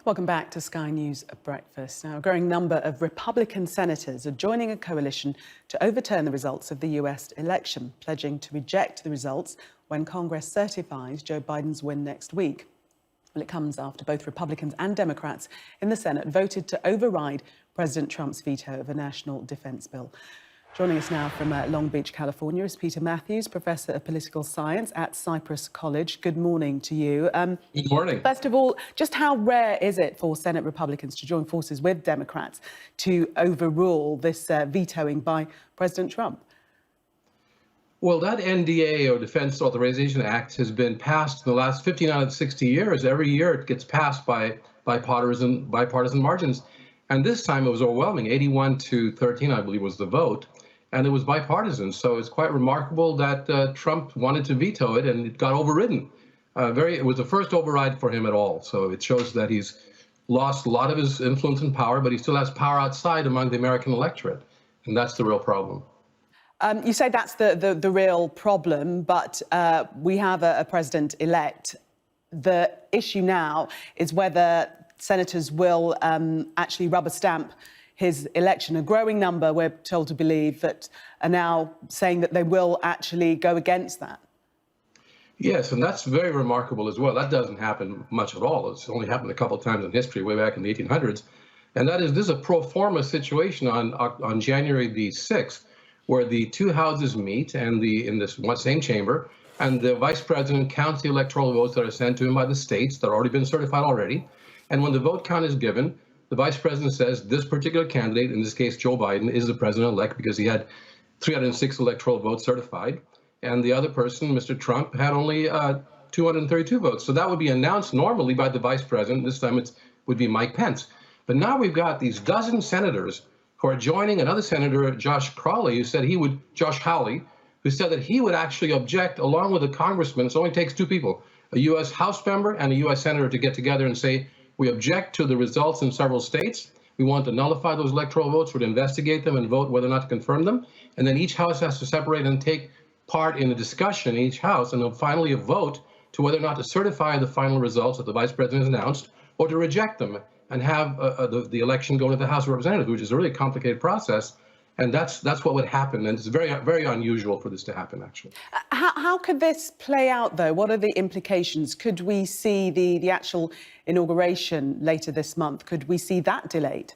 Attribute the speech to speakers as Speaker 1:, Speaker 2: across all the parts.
Speaker 1: Welcome back to Sky News at Breakfast. Now, a growing number of Republican senators are joining a coalition to overturn the results of the US election, pledging to reject the results when Congress certifies Joe Biden's win next week. Well, it comes after both Republicans and Democrats in the Senate voted to override President Trump's veto of a national defense bill. Joining us now from Long Beach, California, is Peter Mathews, Professor of Political Science at Cypress College. Good morning to you.
Speaker 2: Good morning.
Speaker 1: First of all, just how rare is it for Senate Republicans to join forces with Democrats to overrule this vetoing by President Trump?
Speaker 2: Well, that NDA, or Defense Authorization Act, has been passed in the last 15 out of 60 years. Every year it gets passed by bipartisan margins. And this time it was overwhelming. 81-13, I believe, was the vote. And it was bipartisan. So it's quite remarkable that Trump wanted to veto it, and it got overridden. It was the first override for him at all. So it shows that he's lost a lot of his influence and power, but he still has power outside among the American electorate. And that's the real problem.
Speaker 1: You say that's the real problem, but we have a president-elect. The issue now is whether senators will actually rubber stamp his election. A growing number, we're told to believe, that are now saying that they will actually go against that.
Speaker 2: Yes, and that's very remarkable as well. That doesn't happen much at all. It's only happened a couple of times in history, way back in the 1800s. And that is, this is a pro forma situation on January the 6th, where the two houses meet and in this one same chamber, and the vice president counts the electoral votes that are sent to him by the states that have already been certified already. And when the vote count is given, the vice president says this particular candidate, in this case Joe Biden, is the president-elect because he had 306 electoral votes certified. And the other person, Mr. Trump, had only 232 votes. So that would be announced normally by the vice president. This time it would be Mike Pence. But now we've got these dozen senators who are joining another senator, Josh Hawley, who said that he would actually object along with a congressman. It only takes two people, a U.S. House member and a U.S. senator, to get together and say, we object to the results in several states. We want to nullify those electoral votes, or to investigate them and vote whether or not to confirm them. And then each house has to separate and take part in a discussion in each house, and then finally a vote to whether or not to certify the final results that the vice president has announced, or to reject them and have the election go to the House of Representatives, which is a really complicated process. And that's what would happen. And it's very, very unusual for this to happen, actually.
Speaker 1: How could this play out, though? What are the implications? Could we see the actual inauguration later this month? Could we see that delayed?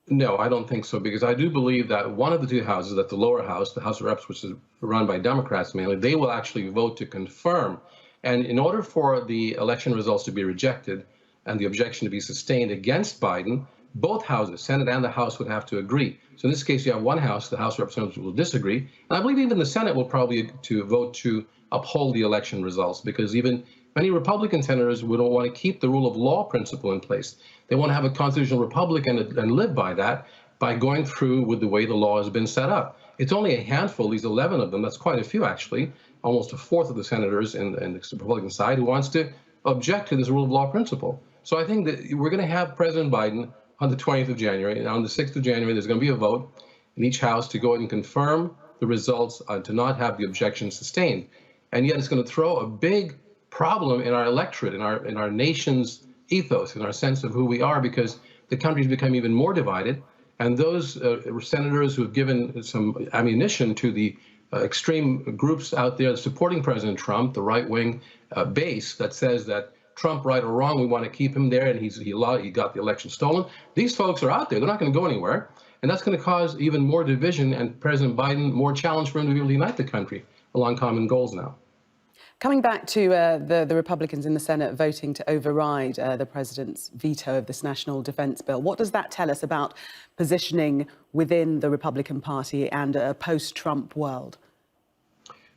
Speaker 2: No, I don't think so, because I do believe that one of the two houses, that the lower house, the House of Reps, which is run by Democrats mainly, they will actually vote to confirm. And in order for the election results to be rejected and the objection to be sustained against Biden, both houses, Senate and the House, would have to agree. So in this case, you have one house, the House of Representatives, will disagree. And I believe even the Senate will probably vote to uphold the election results, because even many Republican senators would want to keep the rule of law principle in place. They want to have a constitutional republic and live by that, by going through with the way the law has been set up. It's only a handful, these 11 of them, that's quite a few actually, almost a fourth of the senators in the Republican side, who wants to object to this rule of law principle. So I think that we're going to have President Biden on the 20th of January, and on the 6th of January, there's going to be a vote in each house to go ahead and confirm the results, to not have the objection sustained. And yet it's going to throw a big problem in our electorate, in our nation's ethos, in our sense of who we are, because the country's become even more divided. And those senators who have given some ammunition to the extreme groups out there supporting President Trump, the right-wing base that says that Trump, right or wrong, we want to keep him there, and he got the election stolen. These folks are out there. They're not going to go anywhere. And that's going to cause even more division, and President Biden, more challenge for him to be able to unite the country along common goals now.
Speaker 1: Coming back to the Republicans in the Senate voting to override the president's veto of this national defense bill, what does that tell us about positioning within the Republican Party and a post-Trump world?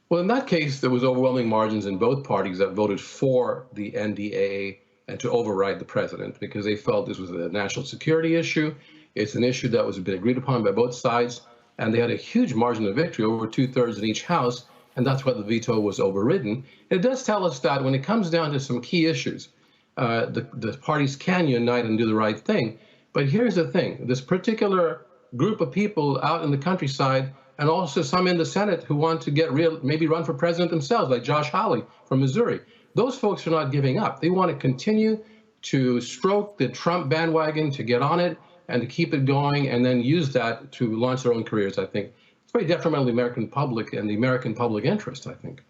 Speaker 2: Well, in that case, there was overwhelming margins in both parties that voted for the NDAA and to override the president, because they felt this was a national security issue. It's an issue that was been agreed upon by both sides, and they had a huge margin of victory, over 2/3 in each house, and that's why the veto was overridden. It does tell us that when it comes down to some key issues, the parties can unite and do the right thing. But here's the thing, this particular group of people out in the countryside, and also some in the Senate who want to maybe run for president themselves, like Josh Hawley from Missouri. Those folks are not giving up. They want to continue to stroke the Trump bandwagon, to get on it and to keep it going, and then use that to launch their own careers. I think it's very detrimental to the American public and the American public interest, I think.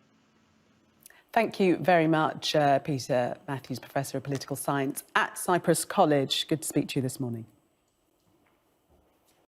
Speaker 1: Thank you very much, Peter Mathews, Professor of Political Science at Cyprus College. Good to speak to you this morning.